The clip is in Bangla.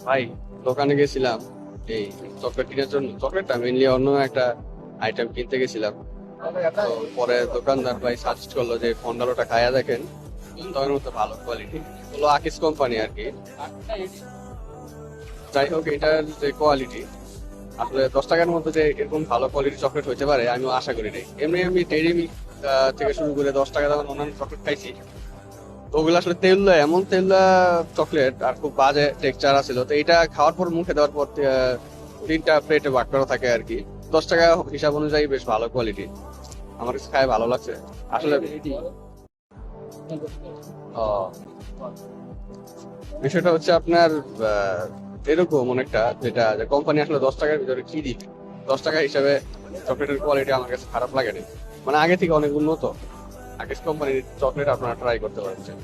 ভাই, দোকানে গেছিলাম এই চকলেট কেনার জন্য। চকলেটটা মেনলি অন্য একটা আইটেম কিনতে গেছিলাম। তো পরে দোকানদার ভাই সাজেস্ট করলো যে ফন্ডালোটা খায়া দেখেন, তখন মতো ভালো কোয়ালিটি হলো, আকিস কোম্পানি আর কি। যাই হোক, এটার যে কোয়ালিটি, আসলে 10 টাকার মধ্যে যে এরকম ভালো কোয়ালিটি চকলেট হতে পারে আমি আশা করি নাই। এমনি আমি ডেইরি মিল্ক থেকে শুরু করে 10 টাকা দামের অন্যান্য চকলেট খাইছি। তো ওগুলো আসলে তেল, এমন তেল চকলেট আর খুব বাজে টেক্সচার আছিল। তো এটা খাওয়ার পর, মুখে দেওয়ার পর 3টা প্লেটে ভাগ করা থাকে আর কি। 10 টাকা হিসাব অনুযায়ী বেশ ভালো কোয়ালিটি, আমার কাছে খায় ভালো লাগছে আসলে। আহ, বিষয়টা হচ্ছে আপনার এরকম অনেকটা, যেটা কোম্পানি আসলে 10 টাকার ভিতরে কি দিবে। 10 টাকা হিসাবে চকলেটের কোয়ালিটি আমার কাছে খারাপ লাগে না, মানে আগে থেকে অনেক উন্নত। আগের কোম্পানির চকলেট আপনারা ট্রাই করতে পারছেন।